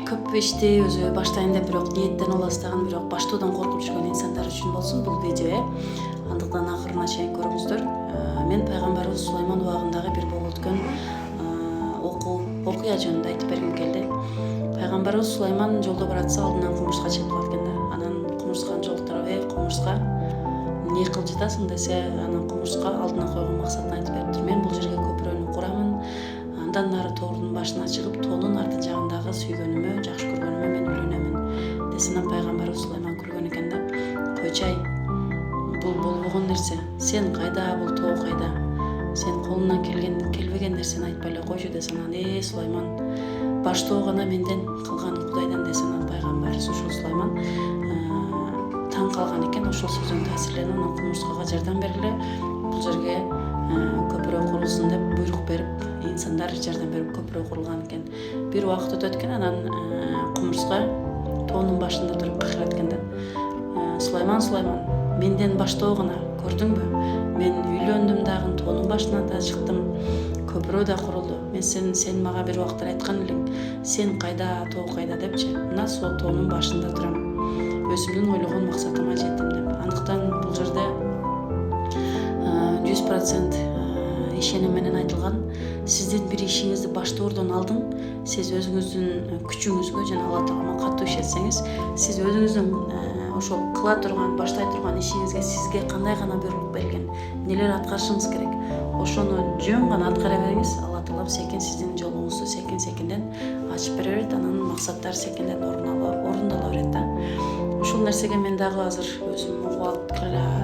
көп ишти өзү баштайын деп бирок ниеттен аластаган, бирок баштоодан коркуп жүргөн инсандар үчүн болсун бул видео. Андыктан акырына чейин көрүңүздөр. Мен пайгамбарыбыз Сулайман убагындагы бир болуп өткөн окуя жөнүндө айтып бергим келди. Пайгамбарыбыз Сулайман жолдо баратса алдынан кумурска чыгып калат экен да. Анан кумурсканы жолуктуруп, кумурска эмне кылып жатасың десе, анан кумурска алдына койгон максатын айтып бериптир. Мен бул жерге көпүрөнү курамын. Андан нары тоордун башына чыгып, тоонун арты жагындагы сүйгөнүмө, жакшы көргөнүмө мен үйлөнөмүн десинен пайгамбарыбыз Сулайман күлгөн экен да. Койчай, бул болбогон нерсе. Сен кайда, бул тоо кайда? Сен колунан келбеген нерсени айтпай эле койчу десин. Анан Сулайман, баштоо гана менден, калганы Кудайдан десин. Пайгамбарыбыз ошол Сулайман таң калган экен, ошол сөздөн таасирленип, анан кумурскага жардам бергиле, бул жерге көпүрө курулсун деп буйрук берип, инсандар жардам берип көпүрө курулган экен. Бир убакыт өтөт экен, анан кумурска тоонун башында туруп кыйрат экен да. Сулайман, менден баштоо гана, көрдүңбү? Мен үйлөндүм дагы, тоонун башына да чыктым, көпүрө да курулду. Мен сен мага бир убакыттар айткан элең, сен кайда, тоо кайда депчи. Мына сол тоонун башында турам. Өзүмдүн ойлогон максатыма жеттим деп. Андыктан бул жерде 100% ишеним менен айтылган. Сиздин бир ишиңизди баштоордон алдын, сиз өзүңүздүн күчүңүзгө жана Алла Таалага катуу ишенсеңиз, сиз өзүңүздүн ошол кыла турган, баштай турган ишиңизге сизге кандай гана буйрук берилген, нелер аткарышыңыз керек, ошону жөн гана аткара бериңиз. Алла Таала секин сиздин жолуңузду секин-секинден ачып бере берет, анан максаттар секинден орундала берет да. Ушул нерсеге мен дагы азыр өзүм угуп алып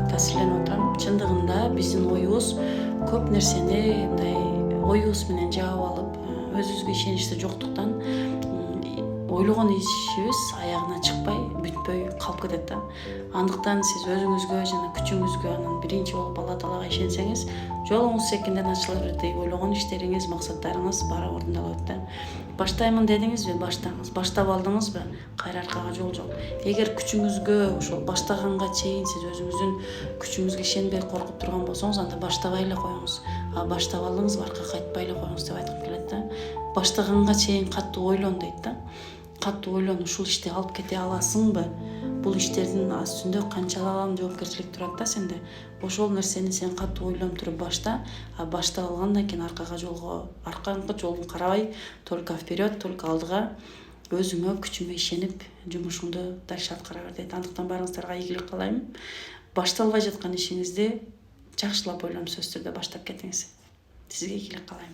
таасирленип отурам. Чындыгында биздин оюбуз көп нерсени мындай оюбуз менен жаап алып, өзүбүзгө ишеничти жоктуктан ойлогон ишибиз аягына чыкпай, бүтпөй калып кетет да. Андыктан сиз өзүңүзгө жана күчүңүзгө, анан биринчи болуп Алла Таалага ишенсеңиз, жолуңуз секинден ачыла берет. Ойлогон иштериңиз, максаттарыңыз баары орундала берет да. Баштаймын дедиңизби, баштаңыз. Баштап алдыңызбы, кайра аркага жол жок. Эгер күчүңүзгө, ошол баштаганга чейин сиз өзүңүздүн күчүңүзгө ишенбей коркуп турган болсоңуз, анда баштабай эле коюңуз. Баштап алдыңызбы, аркага кайтпай эле коюңуз деп айткым келет да. Баштаганга чейин катуу ойлон дейт да. Катуу ойлон, ушул ишти алып кете аласыңбы? Бул иштердин үстүндө канчалаган жоопкерчилик турат да сенде. Ошол нерсени сен катуу ойлонуп туруп башта, баштап алгандан кийин аркаңкы жолун карабай, только вперед, только алдыга, өзүңө, күчүңө ишенип, жумушуңду дальше аткара бер дейт. Андыктан баарыңыздарга ийгилик каалайм. Башталбай жаткан ишиңизди жакшылап ойлонуп сөзсүз түрдө баштап кетиңиз. Сизге ийгилик каалайм.